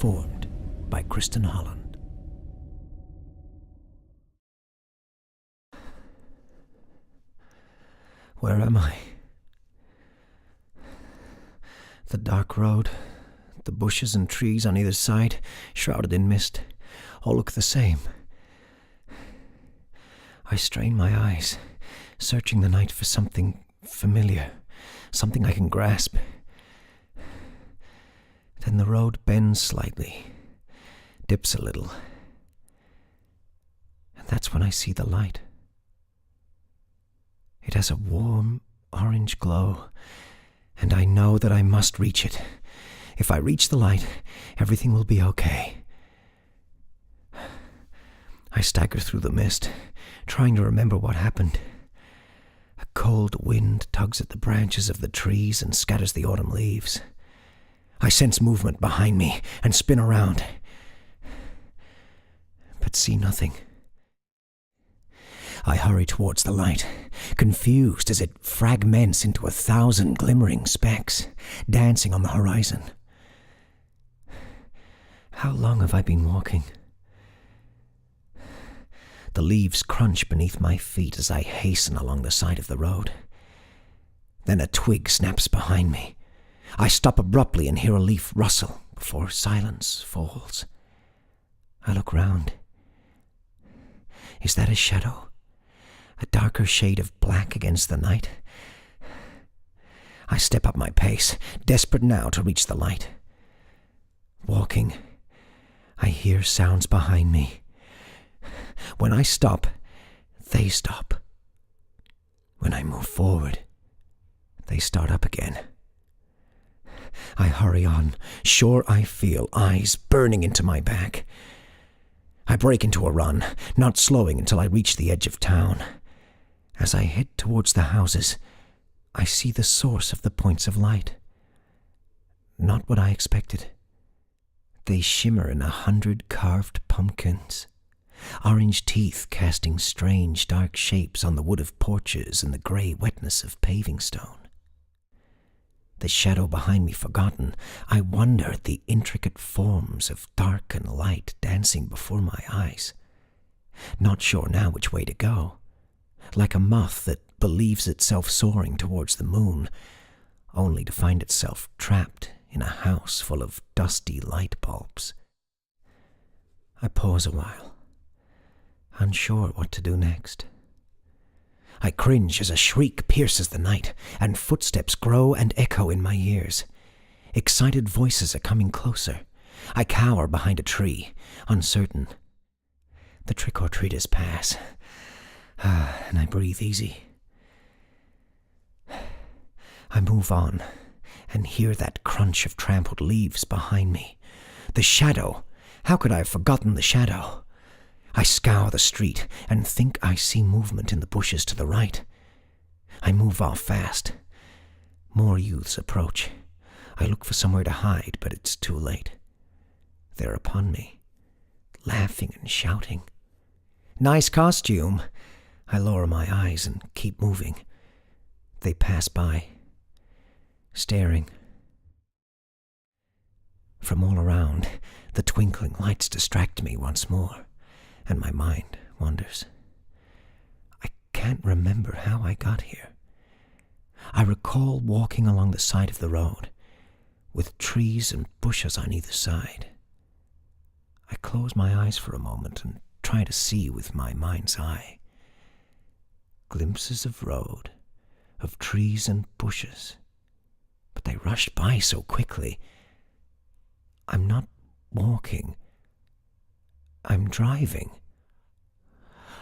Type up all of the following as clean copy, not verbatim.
Transformed by Kristin Holland. Where am I? The dark road, the bushes and trees on either side, shrouded in mist, all look the same. I strain my eyes, searching the night for something familiar, something I can grasp. Then the road bends slightly, dips a little, and that's when I see the light. It has a warm orange glow, and I know that I must reach it. If I reach the light, everything will be okay. I stagger through the mist, trying to remember what happened. A cold wind tugs at the branches of the trees and scatters the autumn leaves. I sense movement behind me and spin around, but see nothing. I hurry towards the light, confused as it fragments into 1,000 glimmering specks, dancing on the horizon. How long have I been walking? The leaves crunch beneath my feet as I hasten along the side of the road. Then a twig snaps behind me. I stop abruptly and hear a leaf rustle before silence falls. I look round. Is that a shadow? A darker shade of black against the night? I step up my pace, desperate now to reach the light. Walking, I hear sounds behind me. When I stop, they stop. When I move forward, they start up again. I hurry on, sure I feel eyes burning into my back. I break into a run, not slowing until I reach the edge of town. As I head towards the houses, I see the source of the points of light. Not what I expected. They shimmer in 100 carved pumpkins, orange teeth casting strange dark shapes on the wood of porches and the grey wetness of paving stone. The shadow behind me forgotten, I wonder at the intricate forms of dark and light dancing before my eyes. Not sure now which way to go. Like a moth that believes itself soaring towards the moon, only to find itself trapped in a house full of dusty light bulbs. I pause a while, unsure what to do next. I cringe as a shriek pierces the night, and footsteps grow and echo in my ears. Excited voices are coming closer. I cower behind a tree, uncertain. The trick-or-treaters pass, and I breathe easy. I move on, and hear that crunch of trampled leaves behind me. The shadow! How could I have forgotten the shadow? I scour the street and think I see movement in the bushes to the right. I move off fast. More youths approach. I look for somewhere to hide, but it's too late. They're upon me, laughing and shouting. "Nice costume!" I lower my eyes and keep moving. They pass by, staring. From all around, the twinkling lights distract me once more, and my mind wanders. I can't remember how I got here. I recall walking along the side of the road, with trees and bushes on either side. I close my eyes for a moment and try to see with my mind's eye. Glimpses of road, of trees and bushes, but they rushed by so quickly. I'm not walking. I'm driving.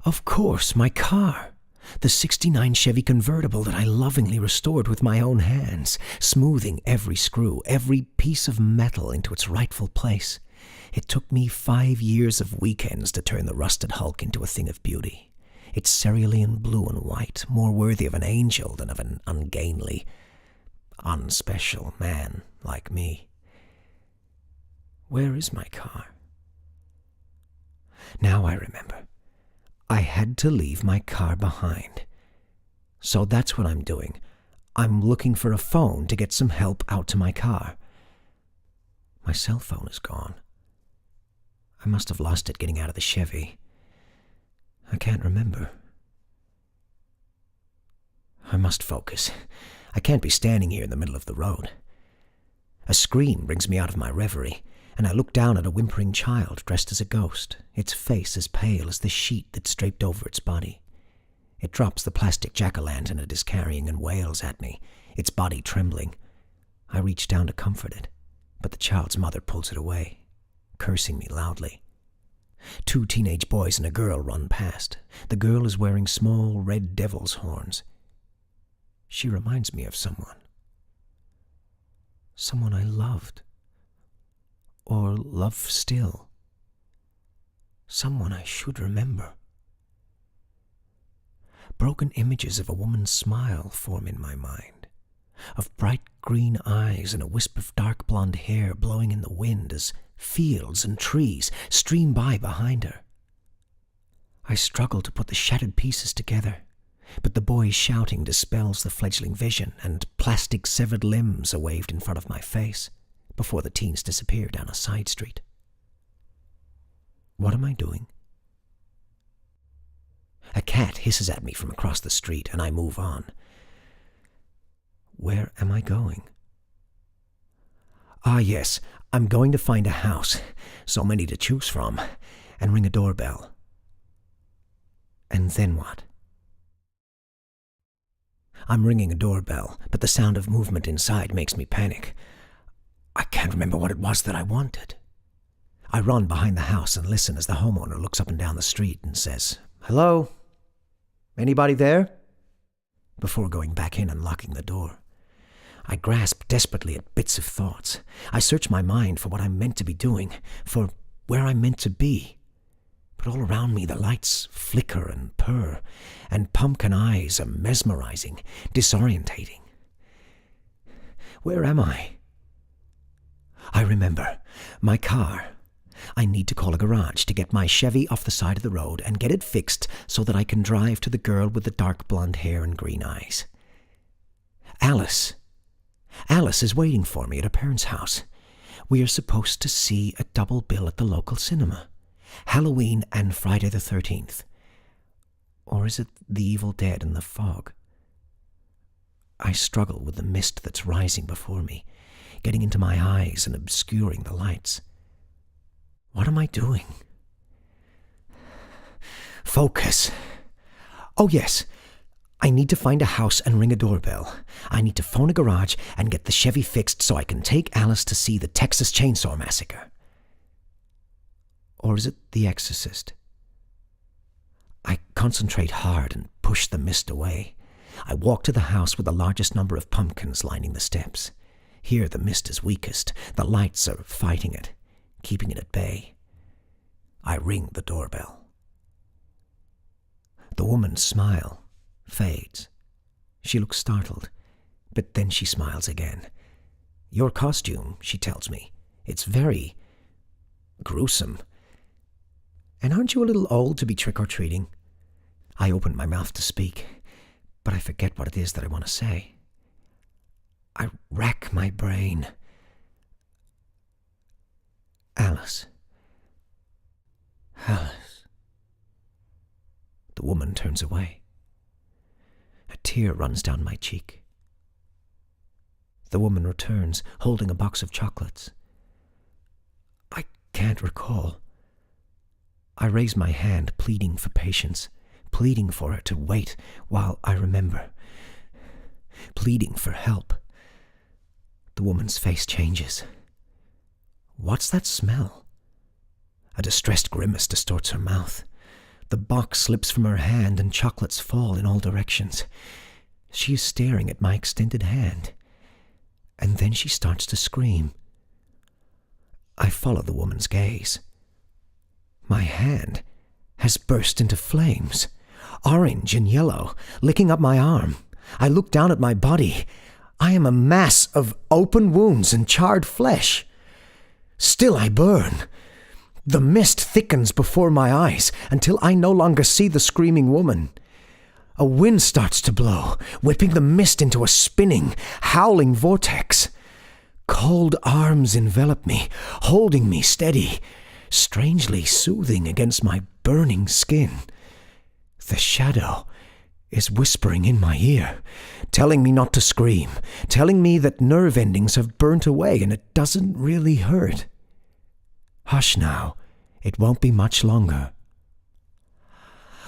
Of course, my car. The '69 Chevy convertible that I lovingly restored with my own hands, smoothing every screw, every piece of metal into its rightful place. It took me 5 years of weekends to turn the rusted hulk into a thing of beauty. Its cerulean blue and white, more worthy of an angel than of an ungainly, unspecial man like me. Where is my car? Now I remember. I had to leave my car behind. So that's what I'm doing. I'm looking for a phone to get some help out to my car. My cell phone is gone. I must have lost it getting out of the Chevy. I can't remember. I must focus. I can't be standing here in the middle of the road. A scream brings me out of my reverie, and I look down at a whimpering child dressed as a ghost, its face as pale as the sheet that's draped over its body. It drops the plastic jack-o'-lantern it is carrying and wails at me, its body trembling. I reach down to comfort it, but the child's mother pulls it away, cursing me loudly. 2 teenage boys and a girl run past. The girl is wearing small red devil's horns. She reminds me of someone. Someone I loved. Or love still. Someone I should remember. Broken images of a woman's smile form in my mind, of bright green eyes and a wisp of dark blonde hair blowing in the wind as fields and trees stream by behind her. I struggle to put the shattered pieces together, but the boy's shouting dispels the fledgling vision, and plastic severed limbs are waved in front of my face before the teens disappear down a side street. What am I doing? A cat hisses at me from across the street, and I move on. Where am I going? Ah, yes, I'm going to find a house, so many to choose from, and ring a doorbell. And then what? I'm ringing a doorbell, but the sound of movement inside makes me panic. I can't remember what it was that I wanted. I run behind the house and listen as the homeowner looks up and down the street and says, "Hello? Anybody there?" before going back in and locking the door. I grasp desperately at bits of thoughts. I search my mind for what I'm meant to be doing, for where I'm meant to be. But all around me the lights flicker and purr, and pumpkin eyes are mesmerizing, disorientating. Where am I? I remember. My car. I need to call a garage to get my Chevy off the side of the road and get it fixed so that I can drive to the girl with the dark blonde hair and green eyes. Alice. Alice is waiting for me at her parents' house. We are supposed to see a double bill at the local cinema. Halloween and Friday the 13th. Or is it The Evil Dead and the Fog? I struggle with the mist that's rising before me, getting into my eyes and obscuring the lights. What am I doing? Focus. Oh yes, I need to find a house and ring a doorbell. I need to phone a garage and get the Chevy fixed so I can take Alice to see the Texas Chainsaw Massacre. Or is it The Exorcist? I concentrate hard and push the mist away. I walk to the house with the largest number of pumpkins lining the steps. Here the mist is weakest. The lights are fighting it, keeping it at bay. I ring the doorbell. The woman's smile fades. She looks startled, but then she smiles again. "Your costume," she tells me. "It's very gruesome. And aren't you a little old to be trick-or-treating?" I open my mouth to speak, but I forget what it is that I want to say. I rack my brain. Alice. Alice. The woman turns away. A tear runs down my cheek. The woman returns, holding a box of chocolates. I can't recall. I raise my hand, pleading for patience, pleading for her to wait while I remember, pleading for help. The woman's face changes. What's that smell? A distressed grimace distorts her mouth. The box slips from her hand and chocolates fall in all directions. She is staring at my extended hand, and then she starts to scream. I follow the woman's gaze. My hand has burst into flames, orange and yellow, licking up my arm. I look down at my body. I am a mass of open wounds and charred flesh. Still I burn. The mist thickens before my eyes until I no longer see the screaming woman. A wind starts to blow, whipping the mist into a spinning, howling vortex. Cold arms envelop me, holding me steady. strangely soothing against my burning skin. The shadow is whispering in my ear, telling me not to scream, telling me that nerve endings have burnt away and it doesn't really hurt. Hush now, it won't be much longer.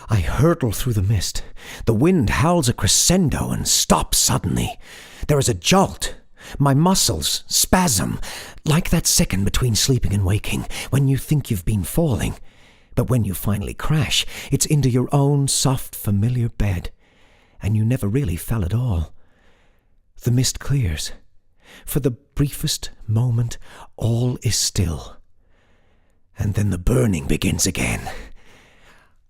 I hurtle through the mist. The wind howls a crescendo and stops suddenly. There is a jolt. My muscles spasm, like that second between sleeping and waking, when you think you've been falling. But when you finally crash, it's into your own soft, familiar bed, and you never really fell at all. The mist clears. For the briefest moment, all is still. And then the burning begins again.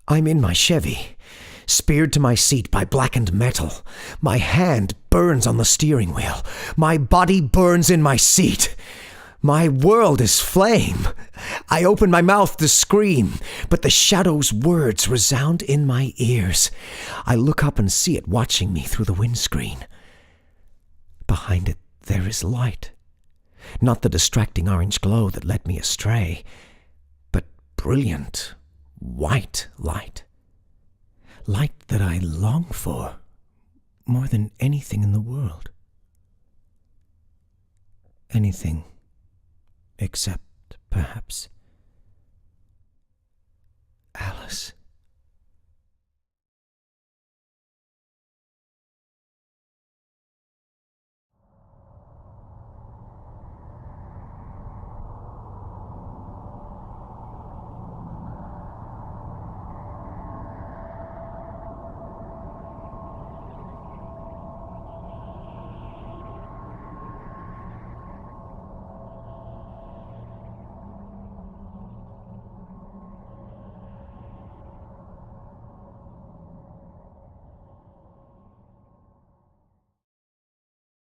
I'm in my Chevy, speared to my seat by blackened metal. My hand burns on the steering wheel. My body burns in my seat. My world is flame. I open my mouth to scream, but the shadow's words resound in my ears. I look up and see it watching me through the windscreen. Behind it, there is light. Not the distracting orange glow that led me astray, but brilliant, white light. Light that I long for more than anything in the world. Anything except, perhaps,